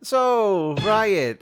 So, Riot,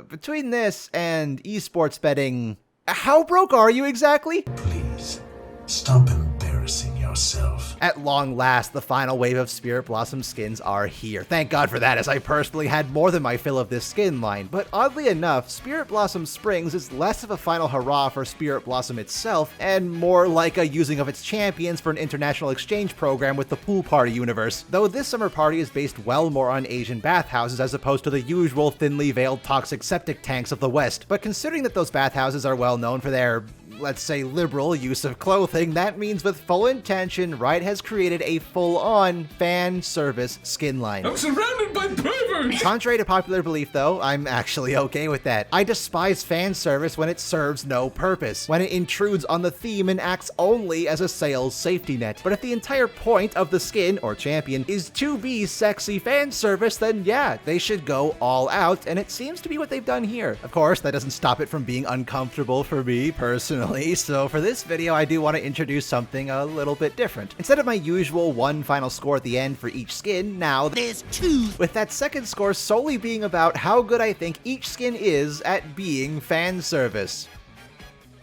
between this and esports betting, how broke are you exactly? Please, stop embarrassing yourself. At long last, the final wave of Spirit Blossom skins are here. Thank God for that, as I personally had more than my fill of this skin line. But oddly enough, Spirit Blossom Springs is less of a final hurrah for Spirit Blossom itself, and more like a using of its champions for an international exchange program with the Pool Party universe. Though this summer party is based well more on Asian bathhouses as opposed to the usual thinly veiled toxic septic tanks of the West. But considering that those bathhouses are well known for their, let's say, liberal use of clothing, that means with full intention, Riot has created a full-on fan service skin line. I'm surrounded by perverts! Contrary to popular belief, though, I'm actually okay with that. I despise fan service when it serves no purpose, when it intrudes on the theme and acts only as a sales safety net. But if the entire point of the skin, or champion, is to be sexy fan service, then yeah, they should go all out, and it seems to be what they've done here. Of course, that doesn't stop it from being uncomfortable for me personally, so for this video, I do want to introduce something a little bit different. Instead of my usual one final score at the end for each skin, now there's two, with that second score solely being about how good I think each skin is at being fan service.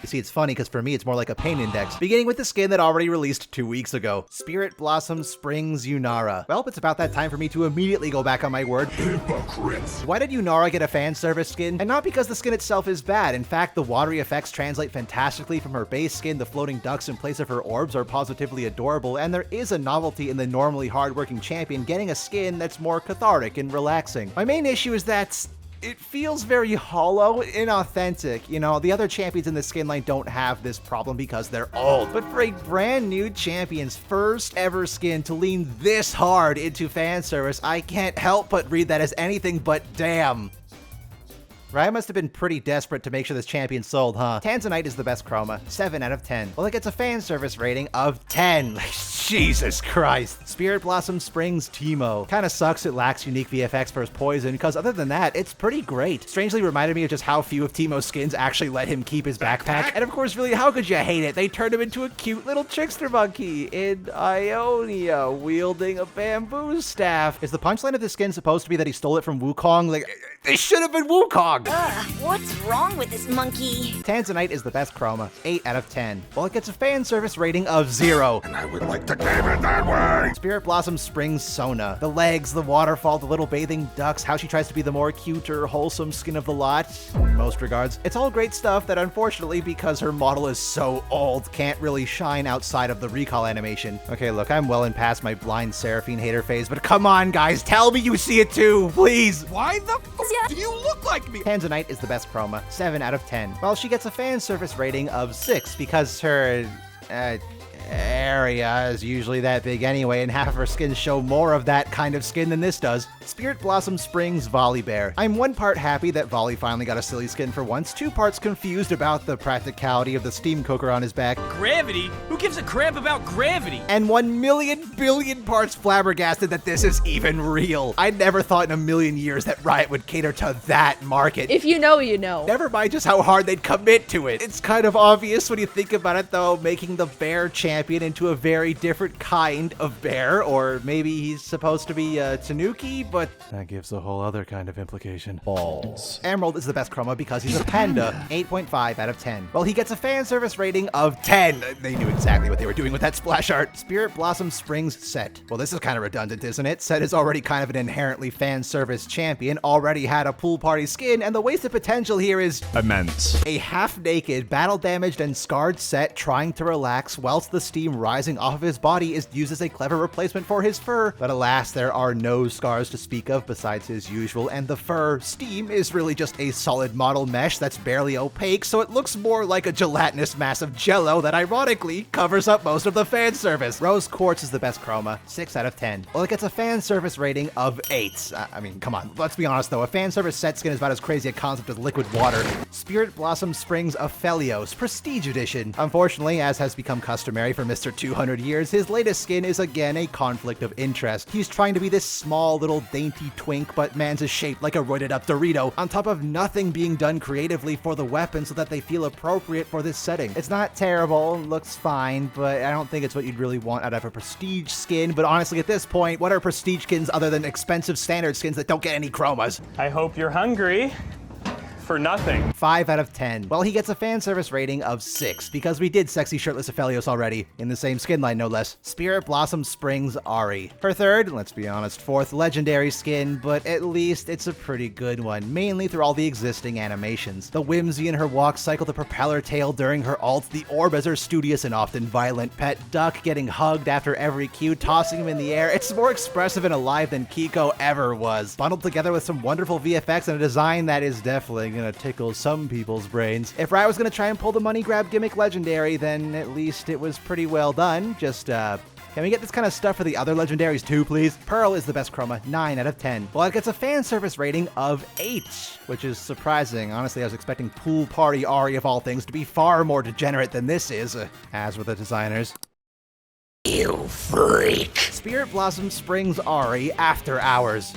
You see, it's funny because for me, it's more like a pain index. Beginning with the skin that already released 2 weeks ago, Spirit Blossom Springs Yunara. Well, it's about that time for me to immediately go back on my word. Hypocrites. Why did Yunara get a fan service skin? And not because the skin itself is bad. In fact, the watery effects translate fantastically from her base skin. The floating ducks in place of her orbs are positively adorable, and there is a novelty in the normally hardworking champion getting a skin that's more cathartic and relaxing. My main issue is that it feels very hollow, inauthentic. You know, the other champions in the skin line don't have this problem because they're old. But for a brand new champion's first ever skin to lean this hard into fan service, I can't help but read that as anything but damn. Riot must have been pretty desperate to make sure this champion sold, huh? Tanzanite is the best chroma, 7 out of 10. Well, it gets a fan service rating of 10. Jesus Christ. Spirit Blossom Springs Teemo. Kinda sucks it lacks unique VFX for his poison, because other than that, it's pretty great. Strangely reminded me of just how few of Teemo's skins actually let him keep his backpack. And of course, really, how could you hate it? They turned him into a cute little trickster monkey in Ionia, wielding a bamboo staff. Is the punchline of this skin supposed to be that he stole it from Wukong? Like, this should have been Wukong! What's wrong with this monkey? Tanzanite is the best chroma, 8 out of 10. Well, it gets a fan service rating of 0. And I would like to game it that way. Spirit Blossom Springs Sona. The legs, the waterfall, the little bathing ducks, how she tries to be the more cuter, wholesome skin of the lot, in most regards. It's all great stuff that unfortunately, because her model is so old, can't really shine outside of the recall animation. Okay, look, I'm well and past my blind Seraphine hater phase, but come on, guys, tell me you see it too, please. Why the f do you look like me? Tanzanite is the best chroma, 7 out of 10. Well, she gets a fan service rating of 6 because her, area is usually that big anyway, and half of her skins show more of that kind of skin than this does. Spirit Blossom Springs Volibear. I'm 1 part happy that Volley finally got a silly skin for once, 2 parts confused about the practicality of the steam cooker on his back, Gravity? Who gives a crap about gravity? and 1,000,000,000,000 parts flabbergasted that this is even real. I never thought in a million years that Riot would cater to that market. If you know, you know. Never mind just how hard they'd commit to it. It's kind of obvious when you think about it, though, making the bear champion into a very different kind of bear, or maybe he's supposed to be Tanuki, but that gives a whole other kind of implication. Balls. Emerald is the best chroma because he's a panda, 8.5 out of 10. Well, he gets a fan service rating of 10. They knew exactly what they were doing with that splash art. Spirit Blossom Springs Set. Well, this is kind of redundant, isn't it? Set is already kind of an inherently fan service champion, already had a pool party skin, and the wasted potential here is Immense. a half-naked, battle-damaged, and scarred Set trying to relax whilst the steam rising off of his body is used as a clever replacement for his fur. But alas, there are no scars to speak of besides his usual, and the fur steam is really just a solid model mesh that's barely opaque, so it looks more like a gelatinous mass of jello that ironically covers up most of the fan service. Rose Quartz is the best chroma, 6 out of 10. Well, it gets a fan service rating of 8. I mean, come on, let's be honest though, a fan service set skin is about as crazy a concept as liquid water. Spirit Blossom Springs Aphelios, Prestige Edition. Unfortunately, as has become customary for Mr. 200 years, his latest skin is again a conflict of interest. He's trying to be this small little dainty twink, but man's is shaped like a roided up Dorito, on top of nothing being done creatively for the weapon so that they feel appropriate for this setting. It's not terrible, looks fine, but I don't think it's what you'd really want out of a prestige skin. But honestly, at this point, what are prestige skins other than expensive standard skins that don't get any chromas? I hope you're hungry. For nothing. 5 out of 10. Well, he gets a fan service rating of 6 because we did sexy shirtless Aphelios already, in the same skin line no less. Spirit Blossom Springs Ahri. Her third, let's be honest, fourth legendary skin, but at least it's a pretty good one, mainly through all the existing animations. The whimsy in her walk cycle, the propeller tail during her ult, the orb as her studious and often violent pet, Duck getting hugged after every Q, tossing him in the air. It's more expressive and alive than Kiko ever was. Bundled together with some wonderful VFX and a design that is definitely gonna tickle some people's brains. If Riot was gonna try and pull the money grab gimmick legendary, then at least it was pretty well done. Just, can we get this kind of stuff for the other legendaries too, please? Pearl is the best chroma, 9 out of 10. Well, it gets a fan service rating of 8, which is surprising. Honestly, I was expecting Pool Party Ahri, of all things, to be far more degenerate than this is, as with the designers. You freak. Spirit Blossom Springs Ahri After Hours.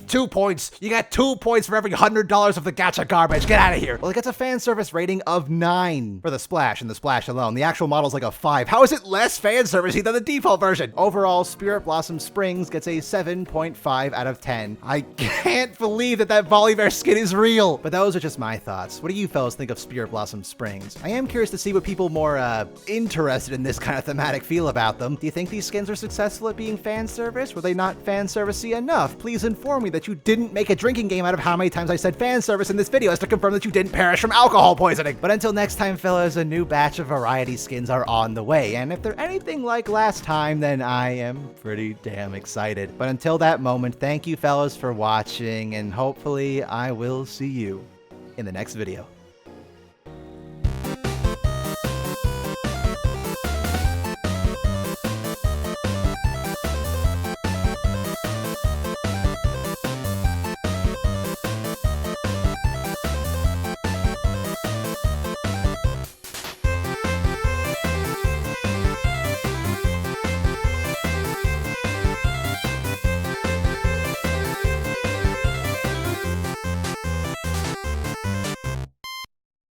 2 points. You got 2 points for every $100 of the gacha garbage. Get out of here. Well, it gets a fan service rating of 9 for the splash and the splash alone. The actual model's like a 5. How is it less fan servicey than the default version? Overall, Spirit Blossom Springs gets a 7.5 out of 10. I can't believe that Volibear skin is real. But those are just my thoughts. What do you fellas think of Spirit Blossom Springs? I am curious to see what people more interested in this kind of thematic feel about them. Do you think these skins are successful at being fan service? Were they not fan servicey enough? Please inform me that you didn't make a drinking game out of how many times I said fan service in this video as to confirm that you didn't perish from alcohol poisoning. But until next time, fellas, a new batch of variety skins are on the way. And if they're anything like last time, then I am pretty damn excited. But until that moment, thank you fellas for watching, and hopefully I will see you in the next video.